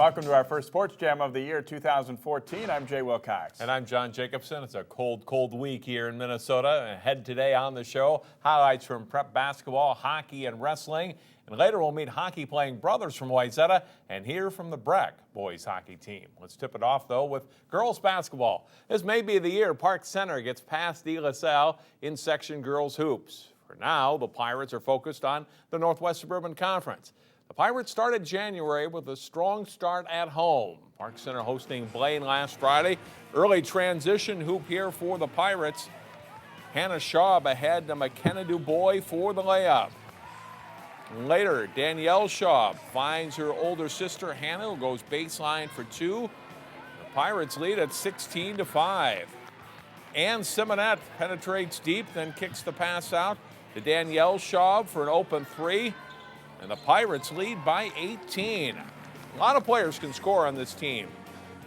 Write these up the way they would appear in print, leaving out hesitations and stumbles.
Welcome to our first Sports Jam of the year 2014. I'm Jay Wilcox. And I'm John Jacobson. It's a cold week here in Minnesota. Ahead today on the show, highlights from prep basketball, hockey, and wrestling. And later we'll meet hockey-playing brothers from Wayzata and hear from the Breck boys hockey team. Let's tip it off, though, with girls basketball. This may be the year Park Center gets past De La Salle in section girls hoops. For now, the Pirates are focused on the Northwest Suburban Conference. The Pirates started January with a strong start at home. Park Center hosting Blaine last Friday. Early transition hoop here for the Pirates. Hannah Schaub ahead to McKenna DuBois for the layup. Later, Danielle Schaub finds her older sister Hannah, who goes baseline for two. The Pirates lead at 16-5. Ann Simonette penetrates deep, then kicks the pass out to Danielle Schaub for an open three. And the Pirates lead by 18. A lot of players can score on this team.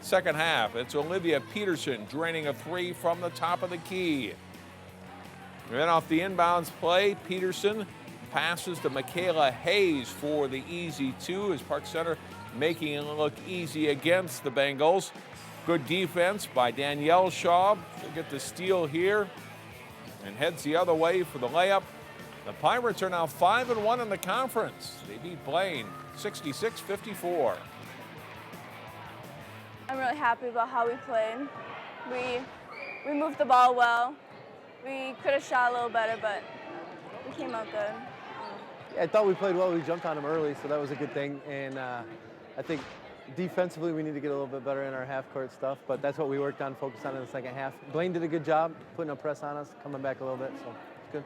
Second half, it's Olivia Peterson draining a three from the top of the key. And then off the inbounds play, Peterson passes to Michaela Hayes for the easy two, as Park Center making it look easy against the Bengals. Good defense by Danielle Schaub. She'll get the steal here and heads the other way for the layup. The Pirates are now 5-1 in the conference. They beat Blaine 66-54. I'm really happy about how we played. We moved the ball well. We could have shot a little better, but we came out good. Yeah, I thought we played well. We jumped on them early, so that was a good thing. And I think defensively we need to get a little bit better in our half-court stuff, but that's what we worked on, focused on in the second half. Blaine did a good job putting a press on us, coming back a little bit, so it's good.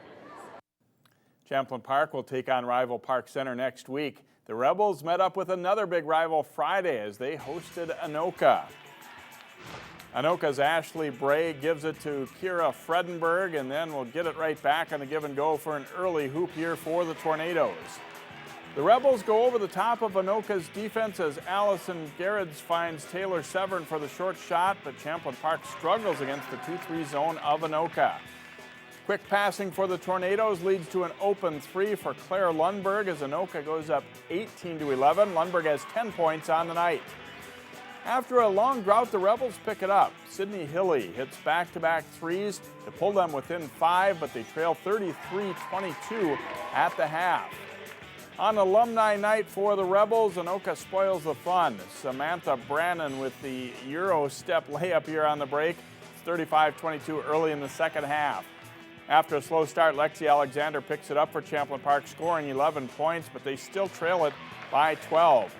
Champlin Park will take on rival Park Center next week. The Rebels met up with another big rival Friday as they hosted Anoka. Anoka's Ashley Bray gives it to Kira Fredenberg, and then we'll get it right back on the give and go for an early hoop here for the Tornadoes. The Rebels go over the top of Anoka's defense as Allison Gerrits finds Taylor Severn for the short shot, but Champlin Park struggles against the 2-3 zone of Anoka. Quick passing for the Tornadoes leads to an open three for Claire Lundberg as Anoka goes up 18-11. Lundberg has 10 points on the night. After a long drought, the Rebels pick it up. Sydney Hilly hits back-to-back threes to pull them within 5, but they trail 33-22 at the half. On alumni night for the Rebels, Anoka spoils the fun. Samantha Brannon with the Euro step layup here on the break. It's 35-22 early in the second half. After a slow start, Lexi Alexander picks it up for Champlin Park, scoring 11 points, but they still trail it by 12.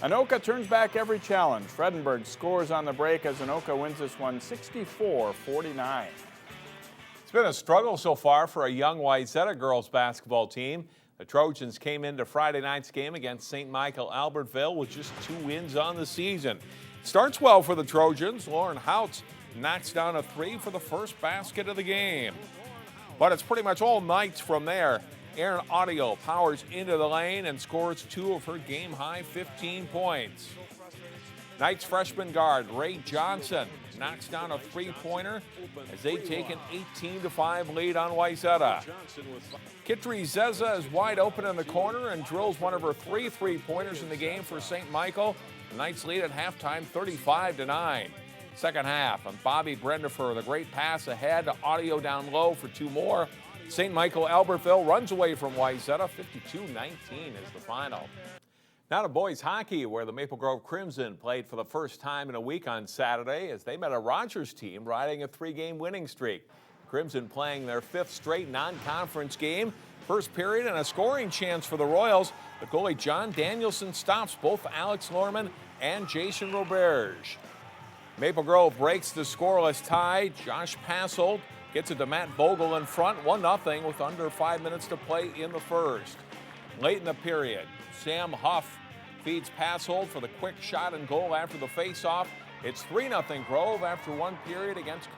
Anoka turns back every challenge. Fredenberg scores on the break as Anoka wins this one 64-49. It's been a struggle so far for a young Wayzata girls basketball team. The Trojans came into Friday night's game against St. Michael Albertville with just 2 wins on the season. Starts well for the Trojans. Lauren Houts knocks down a three for the first basket of the game. But it's pretty much all Knights from there. Erin Osseo powers into the lane and scores 2 of her game-high 15 points. Knights freshman guard Ray Johnson knocks down a three-pointer as they take an 18-5 lead on Wayzata. Kitri Zeza is wide open in the corner and drills one of her 3 three-pointers in the game for St. Michael. The Knights lead at halftime 35-9. Second half, and Bobby Brendifer, the great pass ahead to Osseo down low for 2 more. St. Michael Albertville runs away from Wayzata. 52-19 is the final. Now to boys hockey, where the Maple Grove Crimson played for the first time in a week on Saturday as they met a Rogers team riding a 3-game winning streak. Crimson playing their 5th straight non-conference game. First period and a scoring chance for the Royals, but goalie John Danielson stops both Alex Lorman and Jason Roberge. Maple Grove breaks the scoreless tie. Josh Passold gets it to Matt Vogel in front, 1-0 with under 5 minutes to play in the first. Late in the period, Sam Huff feeds Passold for the quick shot and goal after the face-off. It's 3-0 Grove after 1 period against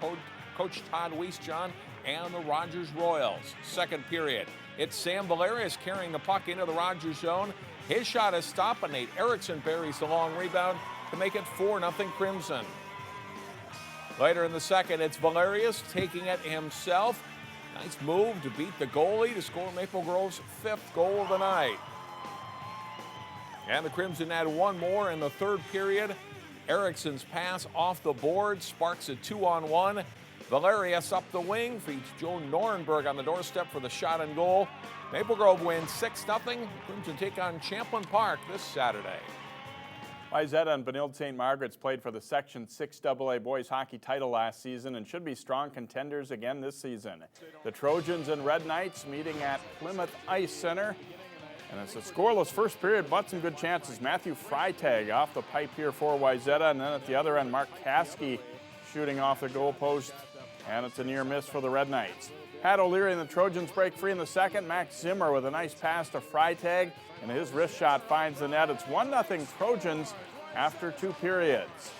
Coach Todd Weisjohn and the Rogers Royals. Second period, it's Sam Valerius carrying the puck into the Rogers zone. His shot is stopped, but Nate Erickson buries the long rebound to make it 4-0 Crimson. Later in the second, it's Valerius taking it himself. Nice move to beat the goalie to score Maple Grove's 5th goal of the night. And the Crimson add one more in the third period. Erickson's pass off the board sparks a 2-on-1. Valerius up the wing feeds Joe Norenberg on the doorstep for the shot and goal. Maple Grove wins 6-0. Crimson take on Champlin Park this Saturday. Wayzata and Benilde St. Margaret's played for the Section 6 AA boys hockey title last season and should be strong contenders again this season. The Trojans and Red Knights meeting at Plymouth Ice Center. And it's a scoreless first period, but some good chances. Matthew Freitag off the pipe here for Wayzata, and then at the other end, Mark Caskey shooting off the goalpost, and it's a near miss for the Red Knights. Pat O'Leary and the Trojans break free in the second. Max Zimmer with a nice pass to Freitag, and his wrist shot finds the net. It's 1-0 Trojans after 2 periods.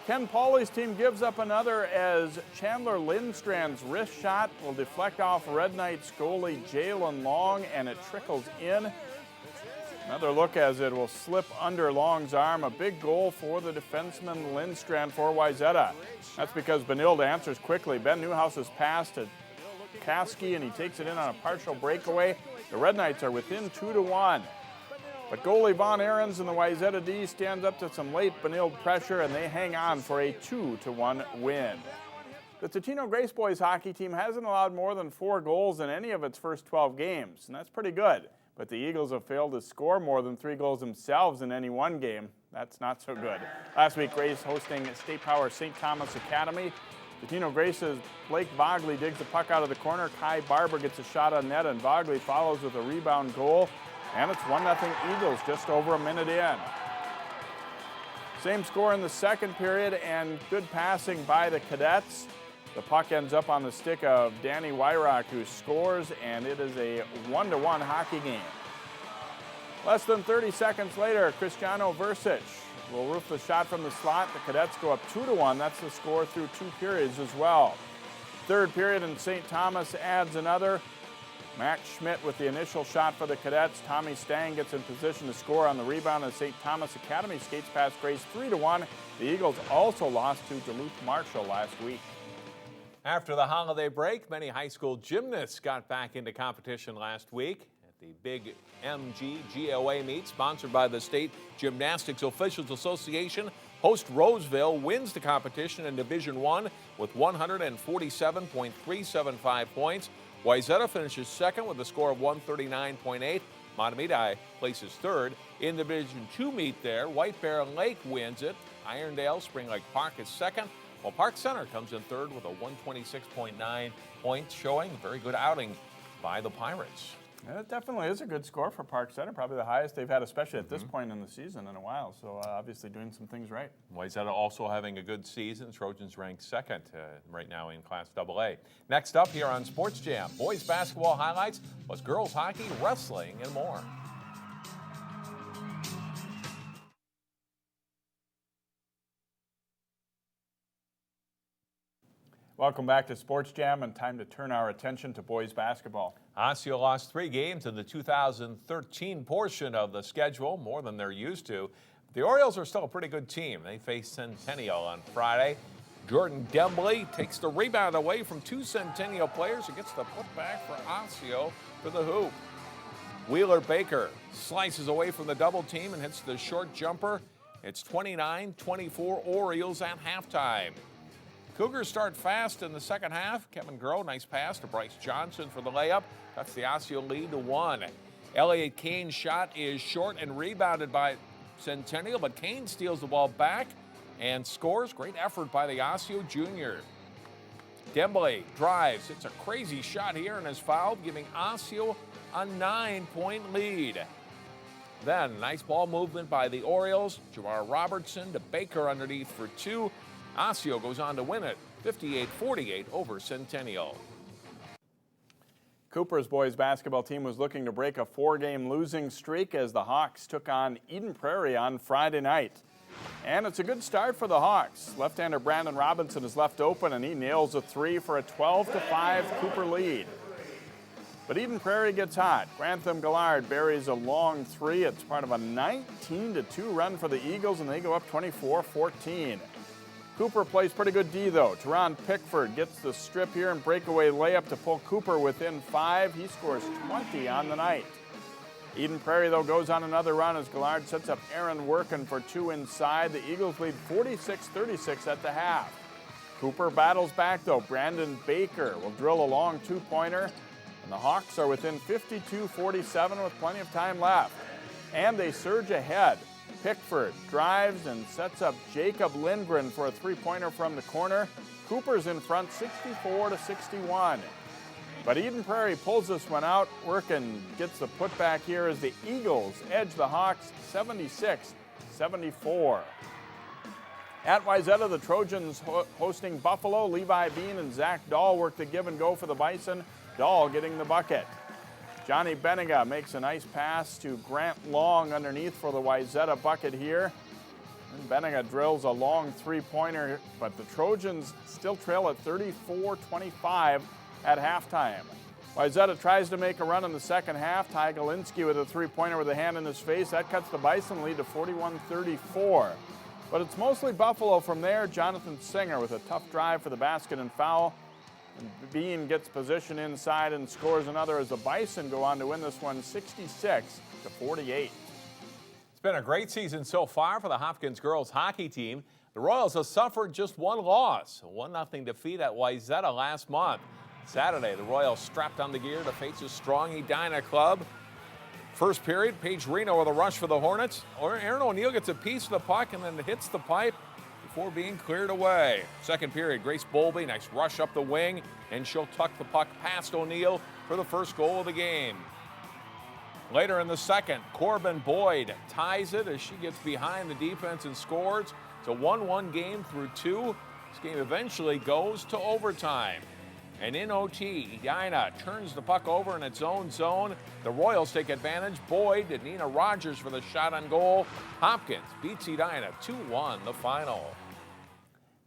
Ken Pauley's team gives up another as Chandler Lindstrand's wrist shot will deflect off Red Knights goalie Jalen Long, and it trickles in. Another look as it will slip under Long's arm. A big goal for the defenseman Lindstrand for Wayzata. That's because Benilde answers quickly. Ben Newhouse's pass to Caskey, and he takes it in on a partial breakaway. The Red Knights are within 2-1. But goalie Von Ahrens and the Wayzata D stands up to some late Benilde pressure, and they hang on for a 2-1 win. The Totino Grace boys hockey team hasn't allowed more than 4 goals in any of its first 12 games, and that's pretty good. But the Eagles have failed to score more than 3 goals themselves in any one game. That's not so good. Last week, Grace hosting State Power St. Thomas Academy. Totino Grace's Blake Vogley digs the puck out of the corner. Kai Barber gets a shot on net, and Vogley follows with a rebound goal. And it's 1-0 Eagles just over a minute in. Same score in the second period, and good passing by the Cadets. The puck ends up on the stick of Danny Wyrock, who scores, and it is a 1-1 hockey game. Less than 30 seconds later, Cristiano Versic will roof the shot from the slot. The Cadets go up 2-1. That's the score through 2 periods as well. Third period, and St. Thomas adds another. Max Schmidt with the initial shot for the Cadets. Tommy Stang gets in position to score on the rebound as St. Thomas Academy skates past Grace 3-1. The Eagles also lost to Duluth Marshall last week. After the holiday break, many high school gymnasts got back into competition last week at the big MGGOA meet sponsored by the State Gymnastics Officials Association. Host Roseville wins the competition in Division I with 147.375 points. Wayzata finishes second with a score of 139.8. Matamidi places third. In Division II meet there, White Bear Lake wins it. Irondale Spring Lake Park is second, while Park Center comes in third with a 126.9 points showing. Very good outing by the Pirates. Yeah, it definitely is a good score for Park Center, probably the highest they've had, especially at this point in the season in a while. So obviously doing some things right. Wayzata also having a good season. Trojans ranked second right now in Class AA. Next up here on Sports Jam, boys basketball highlights, plus girls hockey, wrestling, and more. Welcome back to Sports Jam, and time to turn our attention to boys basketball. Osseo lost 3 games in the 2013 portion of the schedule, more than they're used to. The Orioles are still a pretty good team. They face Centennial on Friday. Jordan Dembley takes the rebound away from 2 Centennial players and gets the putback for Osseo for the hoop. Wheeler Baker slices away from the double team and hits the short jumper. It's 29-24 Orioles at halftime. Cougars start fast in the second half. Kevin Groh, nice pass to Bryce Johnson for the layup. That's the Osseo lead to 1. Elliott Kane's shot is short and rebounded by Centennial, but Kane steals the ball back and scores. Great effort by the Osseo junior. Dembley drives. It's a crazy shot here and is fouled, giving Osseo a 9-point lead. Then, nice ball movement by the Orioles. Jamar Robertson to Baker underneath for 2. Osseo goes on to win it, 58-48 over Centennial. Cooper's boys basketball team was looking to break a 4-game losing streak as the Hawks took on Eden Prairie on Friday night. And it's a good start for the Hawks. Left-hander Brandon Robinson is left open, and he nails a 3 for a 12-5 Cooper lead. But Eden Prairie gets hot. Grantham Gallard buries a long 3. It's part of a 19-2 run for the Eagles, and they go up 24-14. Cooper plays pretty good D, though. Teron Pickford gets the strip here and breakaway layup to pull Cooper within 5. He scores 20 on the night. Eden Prairie, though, goes on another run as Gillard sets up Aaron Workin for 2 inside. The Eagles lead 46-36 at the half. Cooper battles back, though. Brandon Baker will drill a long 2-pointer, and the Hawks are within 52-47 with plenty of time left. And they surge ahead. Pickford drives and sets up Jacob Lindgren for a 3-pointer from the corner. Cooper's in front 64-61. But Eden Prairie pulls this one out. Workin gets the putback here as the Eagles edge the Hawks 76-74. At Wayzata, the Trojans hosting Buffalo. Levi Bean and Zach Dahl work the give and go for the Bison. Dahl getting the bucket. Johnny Benega makes a nice pass to Grant Long underneath for the Wayzata bucket here. And Benega drills a long 3-pointer, but the Trojans still trail at 34-25 at halftime. Wayzata tries to make a run in the second half. Ty Galinsky with a 3-pointer with a hand in his face. That cuts the Bison lead to 41-34. But it's mostly Buffalo from there. Jonathan Singer with a tough drive for the basket and foul. And Bean gets position inside and scores another as the Bison go on to win this one 66-48. It's been a great season so far for the Hopkins girls hockey team. The Royals have suffered just one loss, a 1-0 defeat at Wayzata last month. Saturday, the Royals strapped on the gear to face a strong Edina club. First period, Paige Reno with a rush for the Hornets. Aaron O'Neill gets a piece of the puck and then hits the pipe before being cleared away. Second period, Grace Bowlby, nice rush up the wing, and she'll tuck the puck past O'Neill for the first goal of the game. Later in the second, Corbin Boyd ties it as she gets behind the defense and scores. It's a 1-1 game through 2. This game eventually goes to overtime. And in OT, Edina turns the puck over in its own zone. The Royals take advantage. Boyd and Nina Rogers for the shot on goal. Hopkins beats Edina 2-1 the final.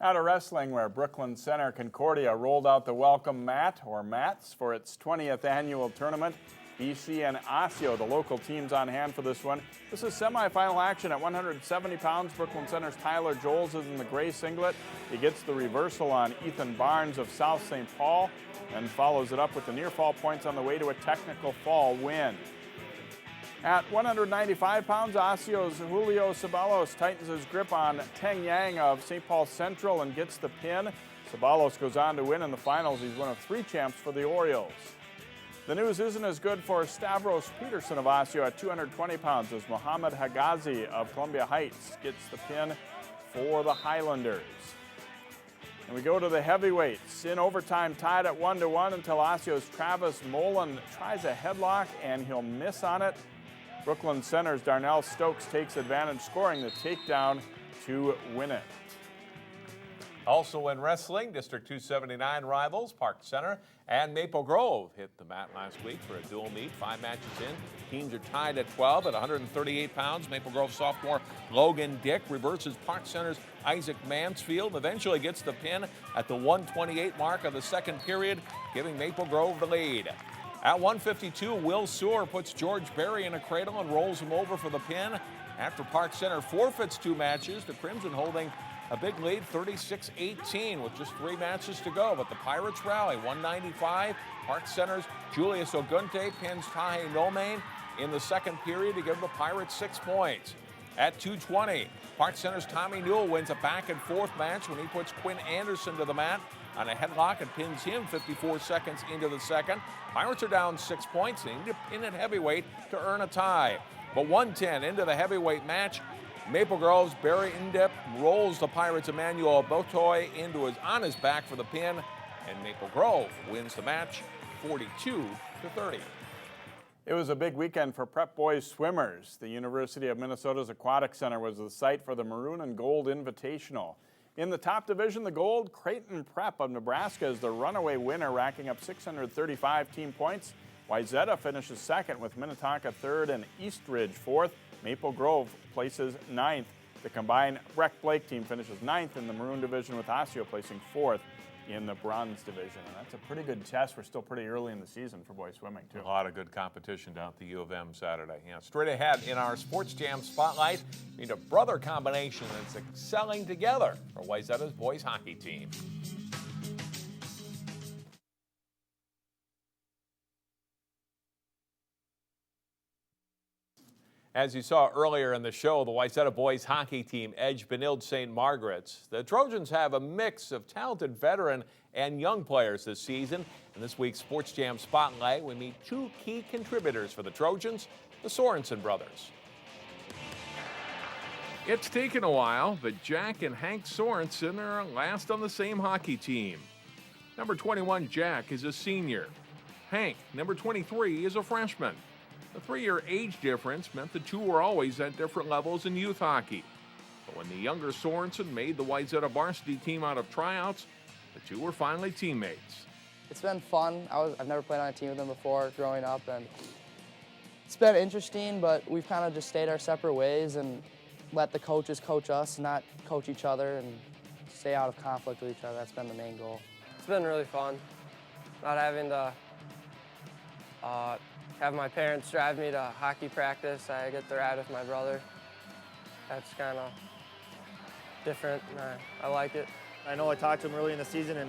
Out of wrestling, where Brooklyn Center Concordia rolled out the welcome mat, or mats, for its 20th annual tournament. BC and Osseo, the local teams on hand for this one. This is semifinal action at 170 pounds. Brooklyn Center's Tyler Joles is in the gray singlet. He gets the reversal on Ethan Barnes of South St. Paul and follows it up with the near fall points on the way to a technical fall win. At 195 pounds, Osseo's Julio Ceballos tightens his grip on Teng Yang of St. Paul Central and gets the pin. Ceballos goes on to win in the finals. He's one of 3 champs for the Orioles. The news isn't as good for Stavros Peterson of Osseo at 220 pounds as Mohamed Hagazi of Columbia Heights gets the pin for the Highlanders. And we go to the heavyweights. In overtime, tied at 1-1 until Osseo's Travis Mullen tries a headlock and he'll miss on it. Brooklyn Center's Darnell Stokes takes advantage, scoring the takedown to win it. Also in wrestling, District 279 rivals Park Center and Maple Grove hit the mat last week for a dual meet. 5 matches in. Teams are tied at 12 at 138 pounds. Maple Grove sophomore Logan Dick reverses Park Center's Isaac Mansfield. Eventually gets the pin at the 128 mark of the second period, giving Maple Grove the lead. At 152, Will Sewer puts George Berry in a cradle and rolls him over for the pin. After Park Center forfeits 2 matches, the Crimson holding a big lead, 36-18, with just 3 matches to go. But the Pirates rally, 195. Park Center's Julius Ogunte pins Tahe Nomain in the second period to give the Pirates 6 points. At 220, Park Center's Tommy Newell wins a back and forth match when he puts Quinn Anderson to the mat on a headlock and pins him 54 seconds into the second. Pirates are down 6 points. They need to pin at heavyweight to earn a tie. But 110 into the heavyweight match, Maple Grove's Barry Indip rolls the Pirates' Emmanuel Botoy on his back for the pin, and Maple Grove wins the match 42-30. It was a big weekend for Prep Boys swimmers. The University of Minnesota's Aquatic Center was the site for the Maroon and Gold Invitational. In the top division, the gold, Creighton Prep of Nebraska is the runaway winner, racking up 635 team points. Wayzata finishes second with Minnetonka third and Eastridge fourth. Maple Grove places ninth. The combined Breck Blake team finishes ninth in the Maroon division, with Osseo placing fourth in the bronze division. And that's a pretty good test. We're still pretty early in the season for boys swimming, too. A lot of good competition down at the U of M Saturday. Yeah, straight ahead in our Sports Jam Spotlight, we need a brother combination that's excelling together for Wayzata's boys hockey team. As you saw earlier in the show, the Wayzata boys hockey team edged Benilde St. Margaret's. The Trojans have a mix of talented veteran and young players this season. In this week's Sports Jam Spotlight, we meet two key contributors for the Trojans, the Sorensen brothers. It's taken a while, but Jack and Hank Sorensen are last on the same hockey team. Number 21, Jack, is a senior. Hank, number 23, is a freshman. The 3-year age difference meant the two were always at different levels in youth hockey. But when the younger Sorensen made the Wayzata varsity team out of tryouts, the two were finally teammates. It's been fun. I've never played on a team with them before growing up, and it's been interesting, but we've kind of just stayed our separate ways and let the coaches coach us, not coach each other, and stay out of conflict with each other. That's been the main goal. It's been really fun, not having to have my parents drive me to hockey practice. I get to ride with my brother. That's kind of different. I like it. I know I talked to him early in the season,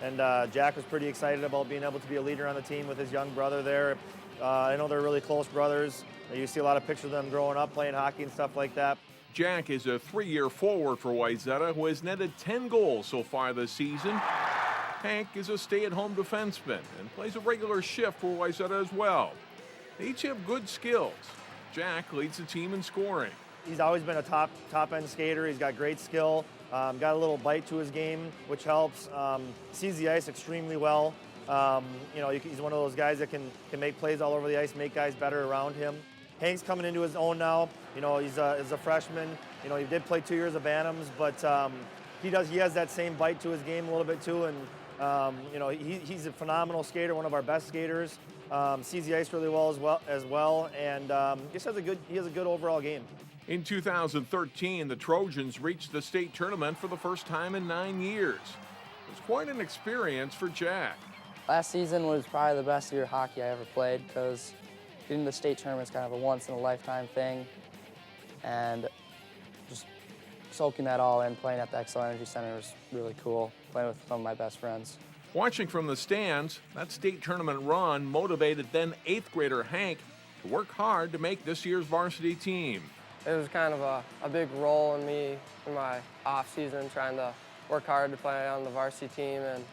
and Jack was pretty excited about being able to be a leader on the team with his young brother there. I know they're really close brothers. You see a lot of pictures of them growing up playing hockey and stuff like that. Jack is a 3-year forward for Wayzata who has netted 10 goals so far this season. Hank is a stay-at-home defenseman and plays a regular shift for Wayzata as well. They each have good skills. Jack leads the team in scoring. He's always been a top-end skater. He's got great skill, got a little bite to his game, which helps. Sees the ice extremely well. He's one of those guys that can make plays all over the ice, make guys better around him. Hank's coming into his own now. He's a freshman. He did play 2 years of Bantams, but he has that same bite to his game a little bit too. And he's a phenomenal skater, one of our best skaters. Sees the ice really well as well, and he has a good overall game. In 2013, the Trojans reached the state tournament for the first time in 9 years. It was quite an experience for Jack. Last season was probably the best year of hockey I ever played because getting to the state tournament is kind of a once-in-a-lifetime thing, and just soaking that all in, playing at the Xcel Energy Center was really cool, playing with some of my best friends. Watching from the stands, that state tournament run motivated then 8th grader Hank to work hard to make this year's varsity team. It was kind of a big role in me in my off season, trying to work hard to play on the varsity team and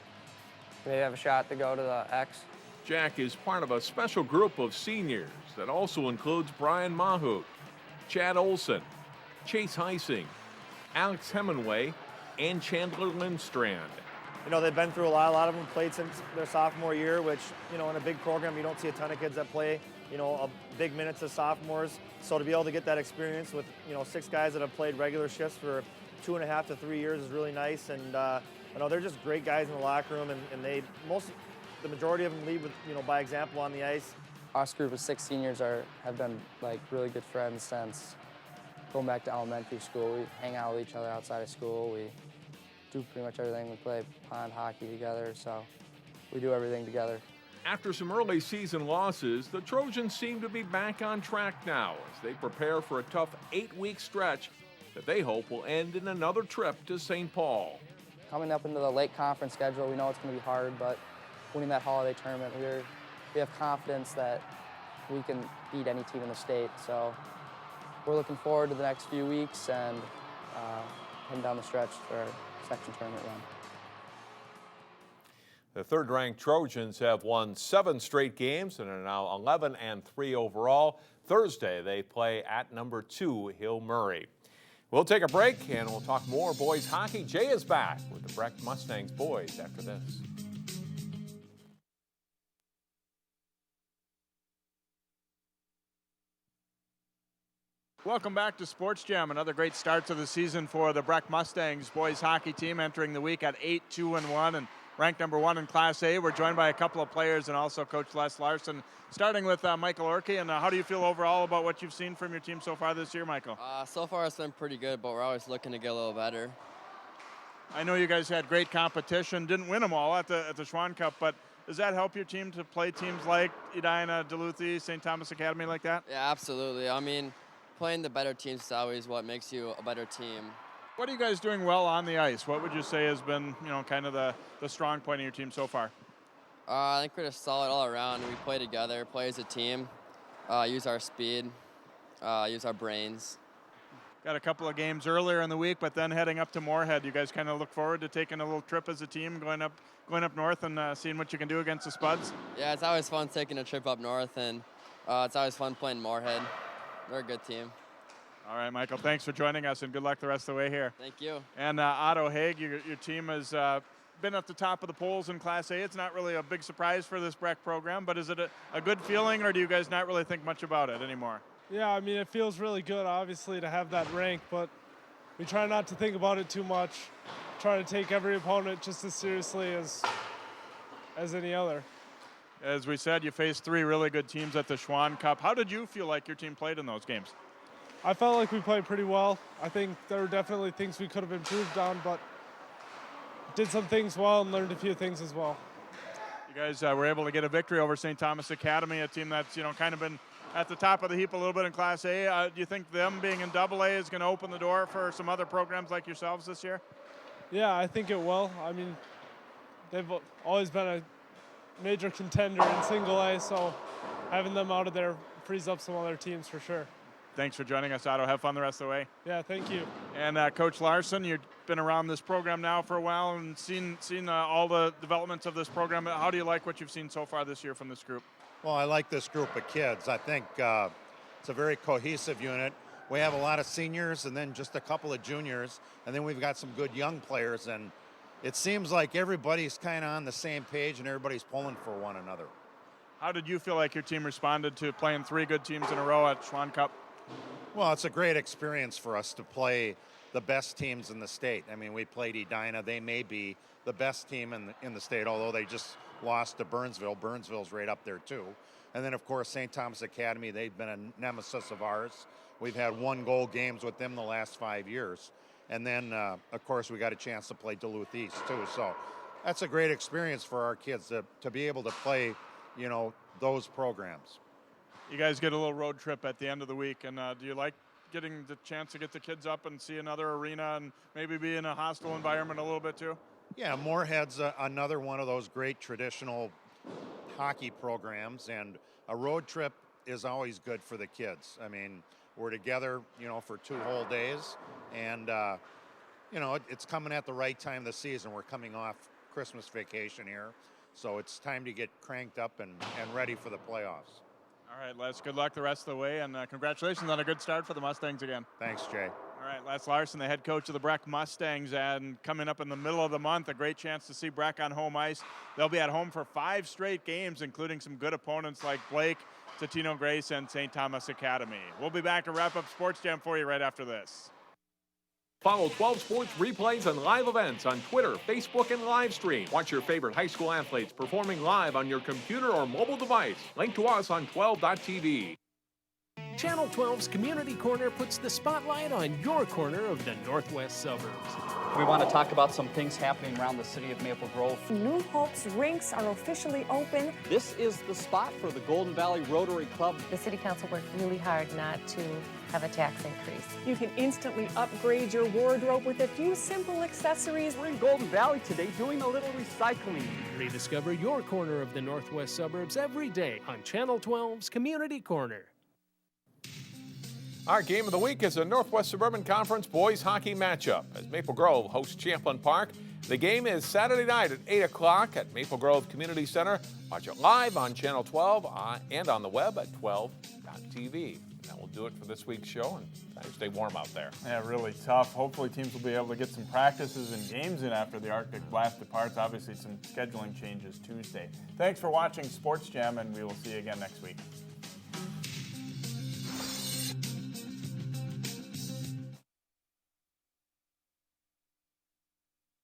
maybe have a shot to go to the X. Jack is part of a special group of seniors that also includes Brian Mahout, Chad Olson, Chase Heising, Alex Hemingway, and Chandler Lindstrand. They've been through a lot. A lot of them played since their sophomore year, which, in a big program, you don't see a ton of kids that play, big minutes as sophomores. So to be able to get that experience with, 6 guys that have played regular shifts for 2.5 to 3 years is really nice. And, they're just great guys in the locker room, and the majority of them lead with, by example on the ice. Our group of 6 seniors have been like really good friends since going back to elementary school. We hang out with each other outside of school. We do pretty much everything. We play pond hockey together, so we do everything together. After some early season losses, the Trojans seem to be back on track now as they prepare for a tough 8-week stretch that they hope will end in another trip to St. Paul. Coming up into the late conference schedule, we know it's going to be hard, but winning that holiday tournament, we have confidence that we can beat any team in the state. So we're looking forward to the next few weeks and heading down the stretch for our section tournament run. The third-ranked Trojans have won 7 straight games and are now 11-3 overall. Thursday, they play at number 2, Hill Murray. We'll take a break and we'll talk more boys hockey. Jay is back with the Breck Mustangs boys after this. Welcome back to Sports Jam. Another great start to the season for the Breck Mustangs boys hockey team, entering the week at 8-2-1 and ranked number 1 in Class A. We're joined by a couple of players and also Coach Les Larson. Starting with Michael Orkey, and how do you feel overall about what you've seen from your team so far this year, Michael? So far it's been pretty good, but we're always looking to get a little better. I know you guys had great competition, didn't win them all at the Schwann Cup, but does that help your team to play teams like Edina, Duluth, St. Thomas Academy like that? Yeah, absolutely. I mean, playing the better teams is always what makes you a better team. What are you guys doing well on the ice? What would you say has been, kind of the strong point of your team so far? I think we're just solid all around. We play together, play as a team, use our speed. use our brains. Got a couple of games earlier in the week, but then heading up to Moorhead. You guys kind of look forward to taking a little trip as a team, going up north and seeing what you can do against the Spuds? Yeah, it's always fun taking a trip up north, and it's always fun playing Moorhead. They're a good team. All right, Michael, thanks for joining us, and good luck the rest of the way here. Thank you. And Otto Haig, your team has been at the top of the polls in Class A. It's not really a big surprise for this Breck program, but is it a good feeling, or do you guys not really think much about it anymore? Yeah, I mean, it feels really good, obviously, to have that rank, but we try not to think about it too much. Try to take every opponent just as seriously as any other. As we said, you faced 3 really good teams at the Schwann Cup. How did you feel like your team played in those games? I felt like we played pretty well. I think there were definitely things we could have improved on, but did some things well and learned a few things as well. You guys were able to get a victory over St. Thomas Academy, a team that's kind of been at the top of the heap a little bit in Class A. Do you think them being in AA is going to open the door for some other programs like yourselves this year? Yeah, I think it will. I mean, they've always been a major contender in single A, so having them out of there frees up some other teams for sure. Thanks for joining us, Otto. Have fun the rest of the way. Yeah, thank you. And Coach Larson, you've been around this program now for a while and seen all the developments of this program. How do you like what you've seen so far this year from this group? Well, I like this group of kids. I think it's a very cohesive unit. We have a lot of seniors and then just a couple of juniors, and then we've got some good young players, and it seems like everybody's kind of on the same page and everybody's pulling for one another. How did you feel like your team responded to playing 3 good teams in a row at Schwann Cup? Well, it's a great experience for us to play the best teams in the state. I mean, we played Edina. They may be the best team in the state, although they just lost to Burnsville. Burnsville's right up there, too. And then, of course, St. Thomas Academy, they've been a nemesis of ours. We've had 1-goal games with them the last 5 years. And then, of course, we got a chance to play Duluth East, too. So that's a great experience for our kids to be able to play, those programs. You guys get a little road trip at the end of the week, and do you like getting the chance to get the kids up and see another arena and maybe be in a hostile environment a little bit too? Yeah, Moorhead's another one of those great traditional hockey programs, and a road trip is always good for the kids. I mean, we're together, for 2 whole days, and, it's coming at the right time of the season. We're coming off Christmas vacation here, so it's time to get cranked up and ready for the playoffs. All right, Les, good luck the rest of the way, and congratulations on a good start for the Mustangs again. Thanks, Jay. All right, Les Larson, the head coach of the Breck Mustangs, and coming up in the middle of the month, a great chance to see Breck on home ice. They'll be at home for 5 straight games, including some good opponents like Blake, Totino Grace, and St. Thomas Academy. We'll be back to wrap up Sports Jam for you right after this. Follow 12 Sports replays and live events on Twitter, Facebook, and live stream. Watch your favorite high school athletes performing live on your computer or mobile device. Link to us on 12.tv. Channel 12's Community Corner puts the spotlight on your corner of the northwest suburbs. We want to talk about some things happening around the city of Maple Grove. New Hope's rinks are officially open. This is the spot for the Golden Valley Rotary Club. The City Council worked really hard not to have a tax increase. You can instantly upgrade your wardrobe with a few simple accessories. We're in Golden Valley today doing a little recycling. Rediscover your corner of the northwest suburbs every day on Channel 12's Community Corner. Our game of the week is a Northwest Suburban Conference boys hockey matchup as Maple Grove hosts Champlin Park. The game is Saturday night at 8 o'clock at Maple Grove Community Center. Watch it live on Channel 12 and on the web at 12.tv. That will do it for this week's show, and time to stay warm out there. Yeah, really tough. Hopefully teams will be able to get some practices and games in after the Arctic blast departs. Obviously some scheduling changes Tuesday. Thanks for watching Sports Jam, and we will see you again next week.